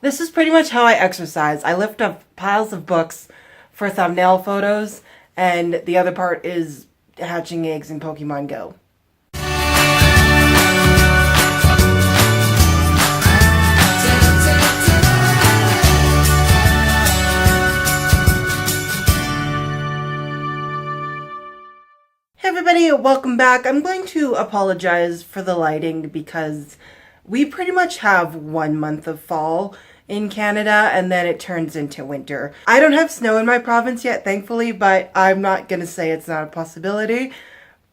This is pretty much how I exercise. I lift up piles of books for thumbnail photos, and the other part is hatching eggs in Pokemon Go. Hey everybody, welcome back. I'm going to apologize for the lighting because we pretty much have 1 month of fall in Canada and then it turns into winter. I don't have snow in my province yet, thankfully, but I'm not going to say it's not a possibility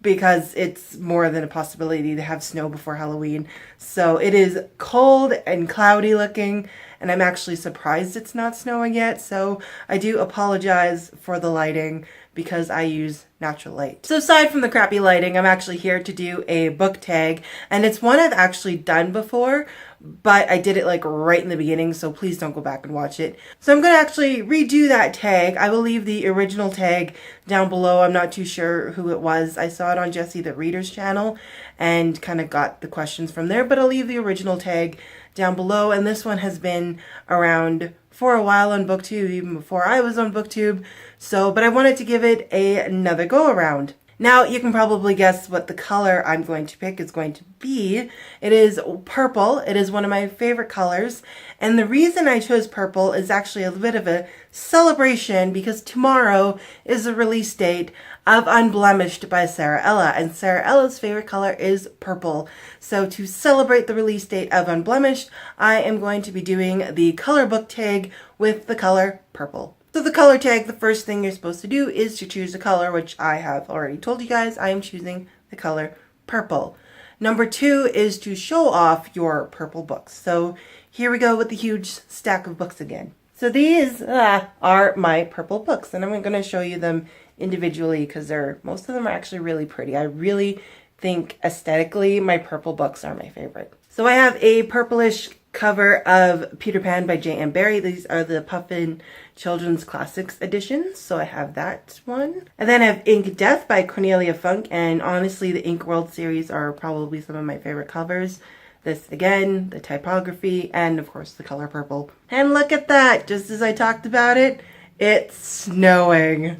because it's more than a possibility to have snow before Halloween. So it is cold and cloudy looking, and I'm actually surprised it's not snowing yet. So I do apologize for the lighting because I use natural light. So aside from the crappy lighting, I'm actually here to do a book tag, and it's one I've actually done before, but I did it like right in the beginning, so please don't go back and watch it. So I'm gonna actually redo that tag. I will leave the original tag down below. I'm not too sure who it was. I saw it on Jessie the Reader's channel and kind of got the questions from there, but I'll leave the original tag down below. And this one has been around for a while on BookTube, even before I was on BookTube. So, but I wanted to give it another go around. Now, you can probably guess what the color I'm going to pick is going to be. It is purple. It is one of my favorite colors. And the reason I chose purple is actually a bit of a celebration because tomorrow is the release date of Unblemished by Sara Ella. And Sara Ella's favorite color is purple. So to celebrate the release date of Unblemished, I am going to be doing the color book tag with the color purple. So the color tag, the first thing you're supposed to do is to choose a color, which I have already told you guys. I am choosing the color purple. Number 2 is to show off your purple books. So here we go with the huge stack of books again. So these are my purple books, and I'm going to show you them individually because most of them are actually really pretty. I really think aesthetically my purple books are my favorite. So I have a purplish cover of Peter Pan by J.M. Barrie. These are the Puffin Children's Classics editions, so I have that one. And then I have Ink Death by Cornelia Funk, and honestly the Ink World series are probably some of my favorite covers. This again, the typography, and of course the color purple. And look at that, just as I talked about it, it's snowing.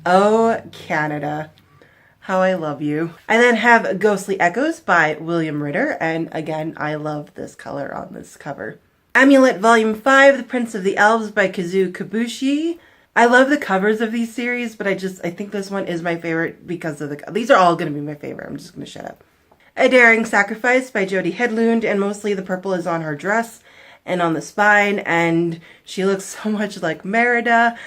Oh, Canada. How I love you. I then have Ghostly Echoes by William Ritter, and again, I love this color on this cover. Amulet Volume 5, The Prince of the Elves by Kazuo Kibushi. I love the covers of these series, but I think this one is my favorite because of these are all going to be my favorite. I'm just going to shut up. A Daring Sacrifice by Jody Hedlund, and mostly the purple is on her dress and on the spine, and she looks so much like Merida.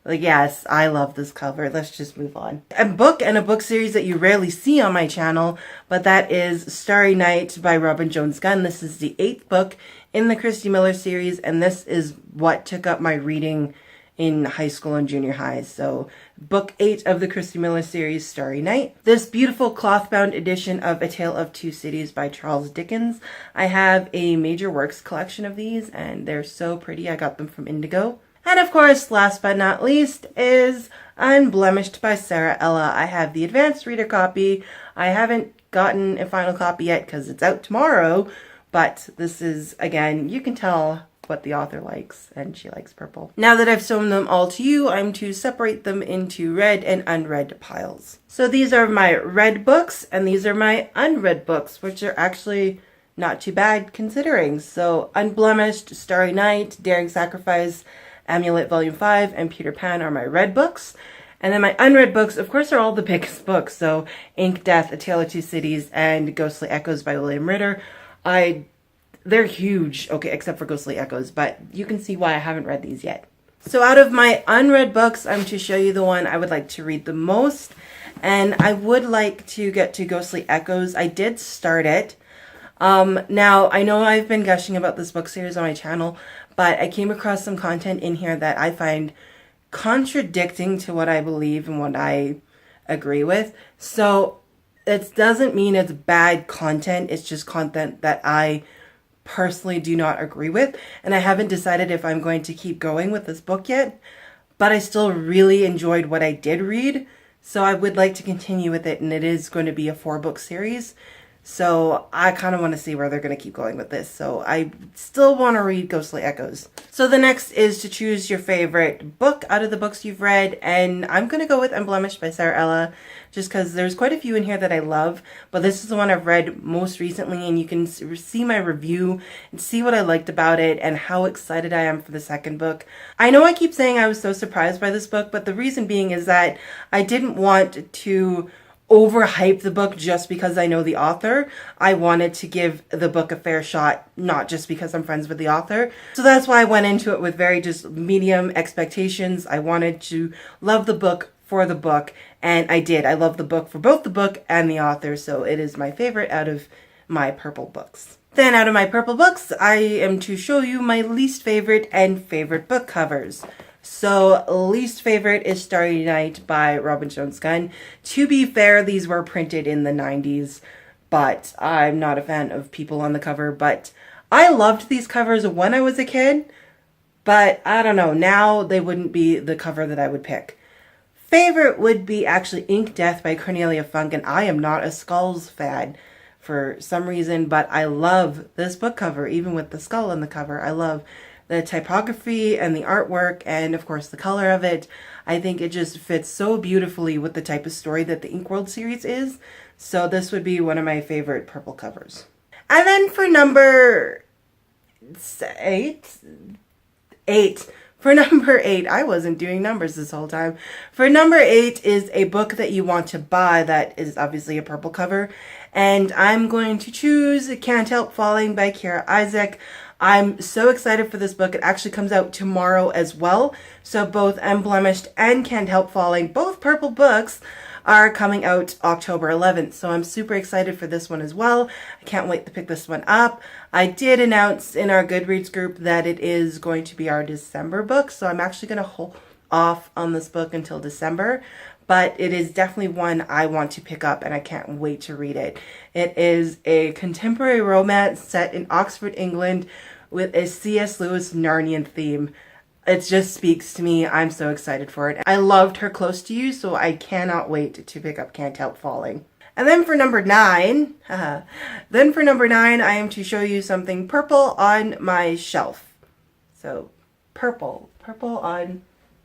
Yes, I love this cover. Let's just move on. A book and a book series that you rarely see on my channel, but that is Starry Night by Robin Jones Gunn. This is the 8th book in the Christy Miller series, and this is what took up my reading in high school and junior high. So book 8 of the Christy Miller series, Starry Night. This beautiful cloth-bound edition of A Tale of Two Cities by Charles Dickens. I have a Major Works collection of these, and they're so pretty. I got them from Indigo. And of course, last but not least, is Unblemished by Sara Ella. I have the advanced reader copy. I haven't gotten a final copy yet because it's out tomorrow, but this is, again, you can tell what the author likes, and she likes purple. Now that I've shown them all to you, I'm to separate them into read and unread piles. So these are my read books, and these are my unread books, which are actually not too bad considering. So Unblemished, Starry Night, Daring Sacrifice, Amulet Volume 5, and Peter Pan are my read books. And then my unread books, of course, are all the biggest books. So Ink Death, A Tale of Two Cities, and Ghostly Echoes by William Ritter. They're huge, okay, except for Ghostly Echoes, but you can see why I haven't read these yet. So out of my unread books, I'm to show you the one I would like to read the most, and I would like to get to Ghostly Echoes. I did start it. Now, I know I've been gushing about this book series on my channel, but I came across some content in here that I find contradicting to what I believe and what I agree with. So it doesn't mean it's bad content, it's just content that I personally do not agree with, and I haven't decided if I'm going to keep going with this book yet, but I still really enjoyed what I did read, so I would like to continue with it, and it is going to be a 4-book series. So I kind of want to see where they're going to keep going with this. So I still want to read Ghostly Echoes. So the next is to choose your favorite book out of the books you've read. And I'm going to go with Unblemished by Sara Ella, just because there's quite a few in here that I love. But this is the one I've read most recently, and you can see my review and see what I liked about it and how excited I am for the second book. I know I keep saying I was so surprised by this book, but the reason being is that I didn't want to overhype the book just because I know the author. I wanted to give the book a fair shot, not just because I'm friends with the author. So that's why I went into it with very just medium expectations. I wanted to love the book for the book, and I did. I love the book for both the book and the author, so it is my favorite out of my purple books. Then out of my purple books, I am to show you my least favorite and favorite book covers. So least favorite is Starry Night by Robin Jones Gunn. To be fair, these were printed in the 90s, but I'm not a fan of people on the cover. But I loved these covers when I was a kid, but I don't know, now they wouldn't be the cover that I would pick. Favorite would be actually Ink Death by Cornelia Funk, and I am not a Skulls fan for some reason, but I love this book cover, even with the skull on the cover. I love the typography and the artwork and of course the color of it. I think it just fits so beautifully with the type of story that the Inkworld series is. So this would be one of my favorite purple covers. And then for number eight, I wasn't doing numbers this whole time. For number 8 is a book that you want to buy that is obviously a purple cover. And I'm going to choose Can't Help Falling by Kira Isaac. I'm so excited for this book. It actually comes out tomorrow as well. So both Unblemished and Can't Help Falling, both purple books, are coming out October 11th. So I'm super excited for this one as well. I can't wait to pick this one up. I did announce in our Goodreads group that it is going to be our December book. So I'm actually going to hold off on this book until December. But it is definitely one I want to pick up and I can't wait to read it. It is a contemporary romance set in Oxford, England with a C.S. Lewis Narnian theme. It just speaks to me. I'm so excited for it. I loved Her Close to You, so I cannot wait to pick up Can't Help Falling. And then for number 9, I am to show you something purple on my shelf. So purple on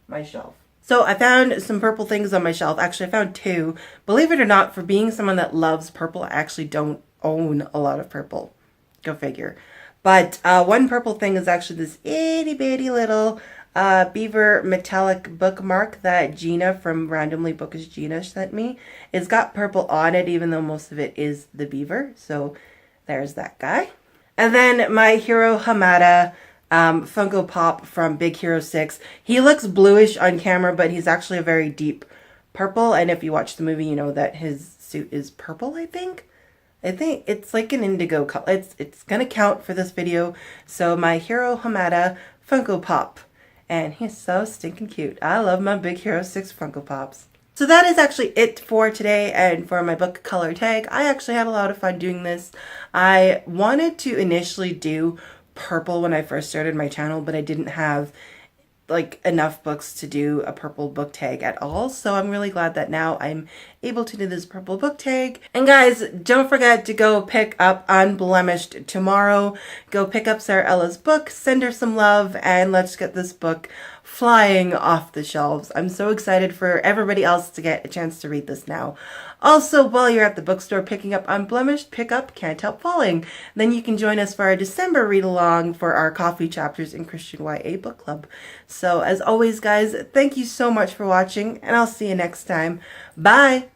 my shelf. So I found some purple things on my shelf. Actually, I found 2. Believe it or not, for being someone that loves purple, I actually don't own a lot of purple. Go figure. But one purple thing is actually this itty bitty little beaver metallic bookmark that Gina from Randomly Bookish Gina sent me. It's got purple on it, even though most of it is the beaver. So there's that guy. And then my Hiro Hamada Funko Pop from Big Hero 6. He looks bluish on camera, but he's actually a very deep purple. And if you watch the movie, you know that his suit is purple, I think it's like an indigo color. It's gonna count for this video. So my Hiro Hamada Funko Pop. And he's so stinking cute. I love my Big Hero 6 Funko Pops. So that is actually it for today and for my book color tag. I actually had a lot of fun doing this. I wanted to initially do purple when I first started my channel, but I didn't have like enough books to do a purple book tag at all. So I'm really glad that now I'm able to do this purple book tag. And guys, don't forget to go pick up Unblemished tomorrow. Go pick up Sara Ella's book, send her some love, and let's get this book flying off the shelves. I'm so excited for everybody else to get a chance to read this now. Also, while you're at the bookstore picking up Unblemished, pick up Can't Help Falling. Then you can join us for our December read-along for our Coffee Chapters in Christian YA book club. So as always, guys, thank you so much for watching, and I'll see you next time. Bye!